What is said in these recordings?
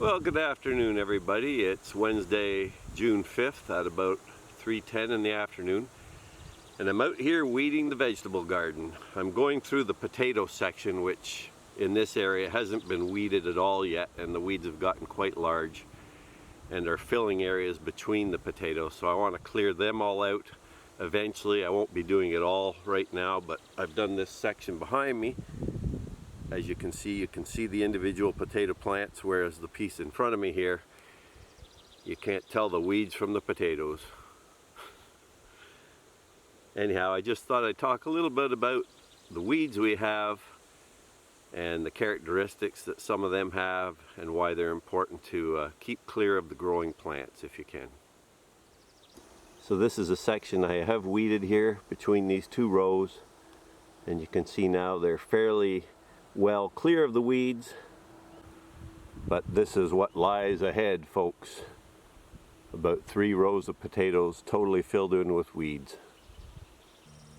Well, good afternoon, everybody. It's Wednesday, June 5th at about 3:10 in the afternoon, and I'm out here weeding the vegetable garden. I'm going through the potato section, which in this area hasn't been weeded at all yet, and the weeds have gotten quite large and are filling areas between the potatoes, so I want to clear them all out eventually. I won't be doing it all right now, but I've done this section behind me. As you can see the individual potato plants, whereas the piece in front of me here, you can't tell the weeds from the potatoes. Anyhow, I just thought I'd talk a little bit about the weeds we have and the characteristics that some of them have and why they're important to keep clear of the growing plants if you can. So this is a section I have weeded here between these two rows, and you can see now they're fairly well clear of the weeds, but this is what lies ahead, folks. About 3 rows of potatoes totally filled in with weeds.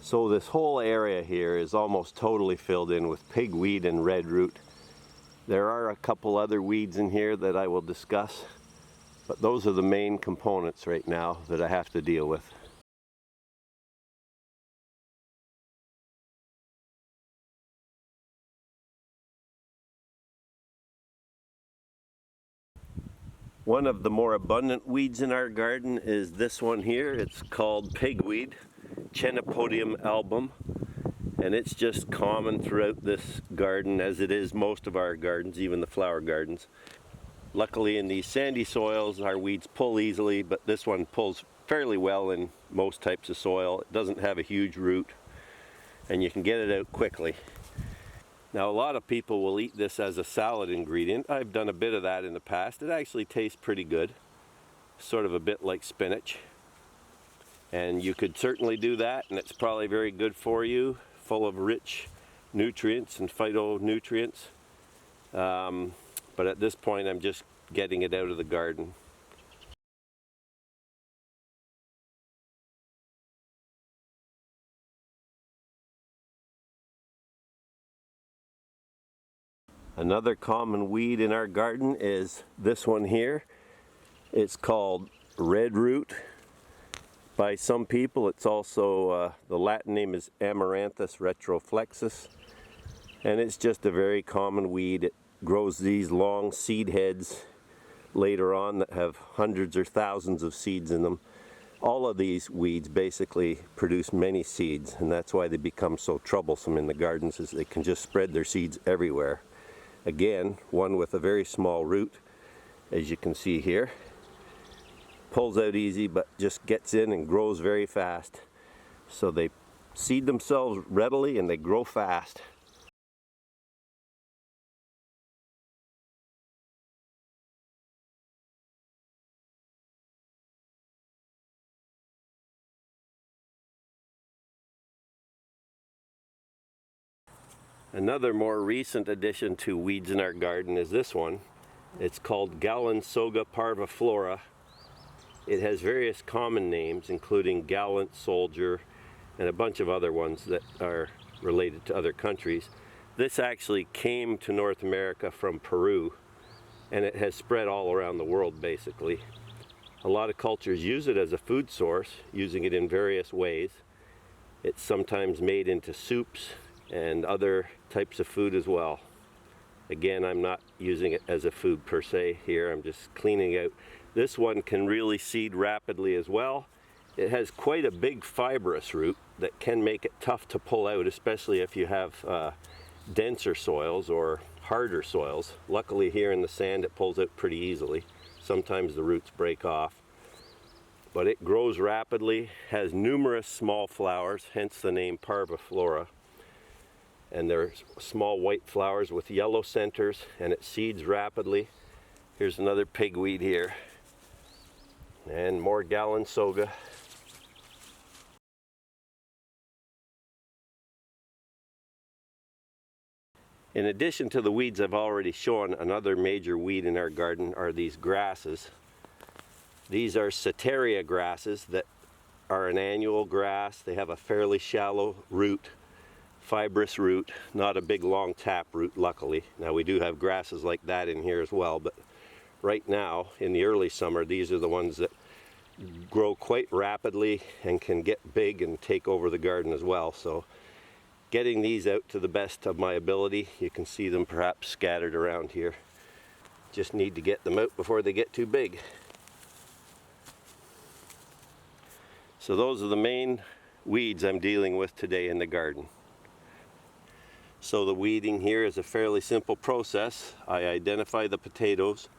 So this whole area here is almost totally filled in with pigweed and red root. There are a couple other weeds in here that I will discuss, but those are the main components right now that I have to deal with. One of the more abundant weeds in our garden is this one here. It's called pigweed, Chenopodium album, and it's just common throughout this garden, as it is most of our gardens, even the flower gardens. Luckily in these sandy soils our weeds pull easily, but this one pulls fairly well in most types of soil. It doesn't have a huge root and you can get it out quickly. Now, a lot of people will eat this as a salad ingredient. I've done a bit of that in the past. It actually tastes pretty good, sort of a bit like spinach. And you could certainly do that, and it's probably very good for you, full of rich nutrients and phytonutrients. But at this point, I'm just getting it out of the garden. Another common weed in our garden is this one here. It's called red root. By some people, it's also, the Latin name is Amaranthus retroflexus. And it's just a very common weed. It grows these long seed heads later on that have hundreds or thousands of seeds in them. All of these weeds basically produce many seeds, and that's why they become so troublesome in the gardens, is they can just spread their seeds everywhere. Again, one with a very small root, as you can see here. Pulls out easy, but just gets in and grows very fast. So they seed themselves readily and they grow fast. Another more recent addition to weeds in our garden is this one. It's called Gallansoga parviflora. It has various common names, including gallant soldier and a bunch of other ones that are related to other countries. This actually came to North America from Peru, and it has spread all around the world basically. A lot of cultures use it as a food source, using it in various ways. It's sometimes made into soups and other types of food as well. Again, I'm not using it as a food per se here, I'm just cleaning out. This one can really seed rapidly as well. It has quite a big fibrous root that can make it tough to pull out, especially if you have denser soils or harder soils. Luckily here in the sand it pulls out pretty easily. Sometimes the roots break off. But it grows rapidly, has numerous small flowers, hence the name parviflora. And they're small white flowers with yellow centers, and it seeds rapidly. Here's another pigweed here. And more Gallansoga. In addition to the weeds I've already shown, another major weed in our garden are these grasses. These are Setaria grasses that are an annual grass. They have a fairly shallow root, fibrous root, not a big long tap root, luckily. Now we do have grasses like that in here as well, but right now in the early summer, these are the ones that grow quite rapidly and can get big and take over the garden as well. So getting these out to the best of my ability. You can see them perhaps scattered around here. Just need to get them out before they get too big. So those are the main weeds I'm dealing with today in the garden. So the weeding here is a fairly simple process. I identify the potatoes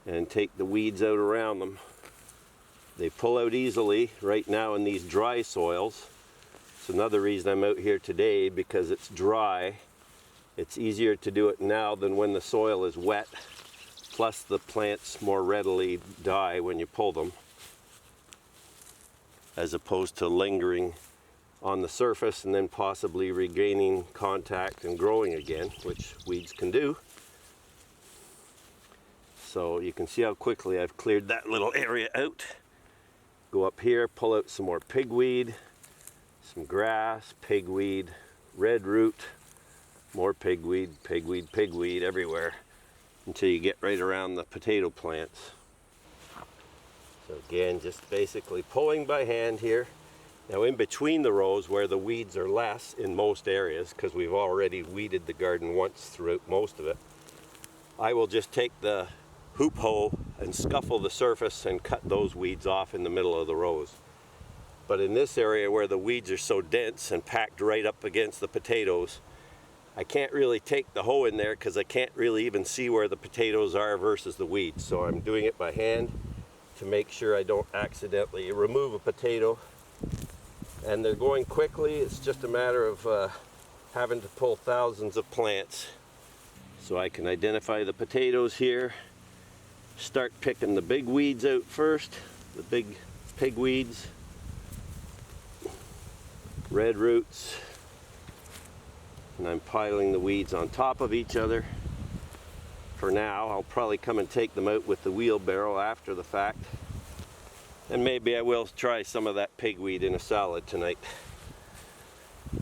and take the weeds out around them. They pull out easily right now in these dry soils. It's another reason I'm out here today, because it's dry. It's easier to do it now than when the soil is wet. Plus the plants more readily die when you pull them, as opposed to lingering on the surface and then possibly regaining contact and growing again, which weeds can do. So you can see how quickly I've cleared that little area out. Go up here, pull out some more pigweed, some grass, pigweed, red root, more pigweed, pigweed, pigweed everywhere until you get right around the potato plants. So again, just basically pulling by hand here. Now in between the rows where the weeds are less in most areas, because we've already weeded the garden once throughout most of it, I will just take the hoop hoe and scuffle the surface and cut those weeds off in the middle of the rows. But in this area where the weeds are so dense and packed right up against the potatoes, I can't really take the hoe in there because I can't really even see where the potatoes are versus the weeds. So I'm doing it by hand to make sure I don't accidentally remove a potato. And they're going quickly. It's just a matter of having to pull thousands of plants. So I can identify the potatoes here. Start picking the big weeds out first, the big pigweeds, red roots, and I'm piling the weeds on top of each other. For now, I'll probably come and take them out with the wheelbarrow after the fact, and maybe I will try some of that pigweed in a salad tonight.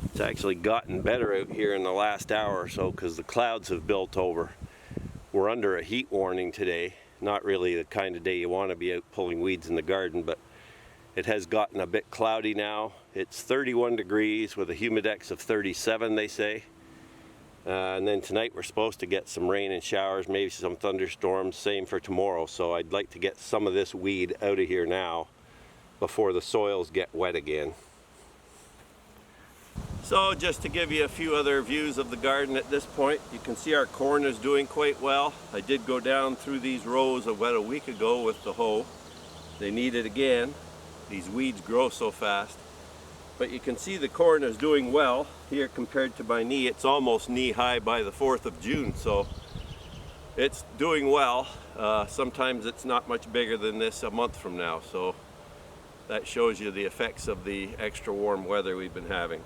It's actually gotten better out here in the last hour or so because the clouds have built over. We're under a heat warning today. Not really the kind of day you want to be out pulling weeds in the garden, but it has gotten a bit cloudy now. It's 31 degrees with a humidex of 37, they say. And then tonight we're supposed to get some rain and showers, maybe some thunderstorms, same for tomorrow. So I'd like to get some of this weed out of here now before the soils get wet again. So just to give you a few other views of the garden at this point, you can see our corn is doing quite well. I did go down through these rows about a week ago with the hoe. They need it again. These weeds grow so fast. But you can see the corn is doing well here compared to my knee. It's almost knee high by the 4th of June, so it's doing well. Sometimes it's not much bigger than this a month from now, so that shows you the effects of the extra warm weather we've been having.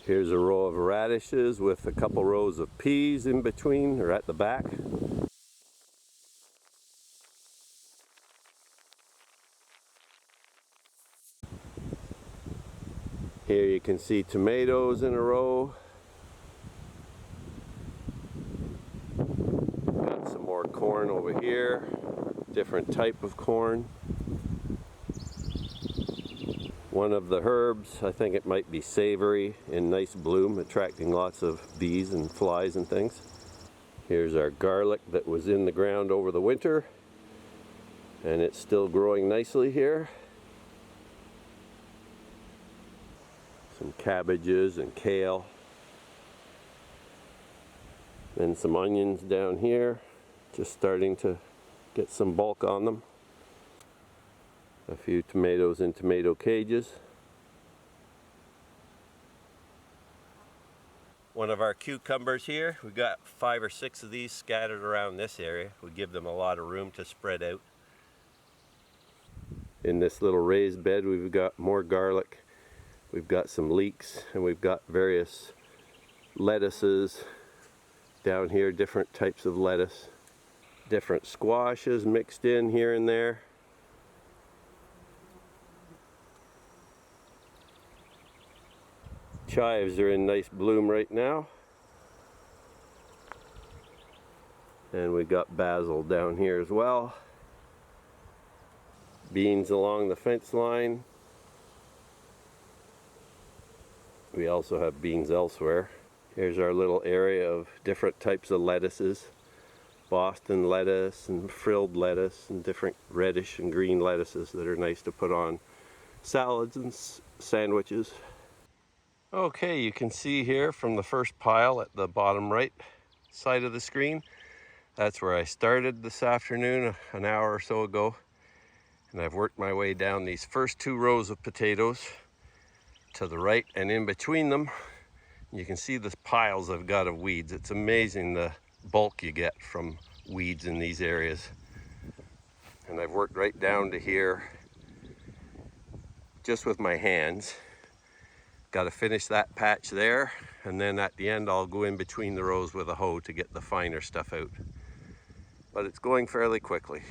Here's a row of radishes with a couple rows of peas in between, or at the back. Here you can see tomatoes in a row. Got some more corn over here, different type of corn. One of the herbs, I think it might be savory, in nice bloom, attracting lots of bees and flies and things. Here's our garlic that was in the ground over the winter, and it's still growing nicely here. Some cabbages and kale. Then some onions down here, just starting to get some bulk on them. A few tomatoes in tomato cages. One of our cucumbers here. We got 5 or 6 of these scattered around this area. We give them a lot of room to spread out. In this little raised bed we've got more garlic. We've got some leeks, and we've got various lettuces down here, different types of lettuce. Different squashes mixed in here and there. Chives are in nice bloom right now. And we got basil down here as well. Beans along the fence line. We also have beans elsewhere. Here's our little area of different types of lettuces. Boston lettuce and frilled lettuce and different reddish and green lettuces that are nice to put on salads and sandwiches. Okay, you can see here from the first pile at the bottom right side of the screen, that's where I started this afternoon an hour or so ago. And I've worked my way down these first 2 rows of potatoes to the right, and in between them you can see the piles I've got of weeds. It's amazing the bulk you get from weeds in these areas. And I've worked right down to here just with my hands. Got to finish that patch there, and then at the end I'll go in between the rows with a hoe to get the finer stuff out. But it's going fairly quickly.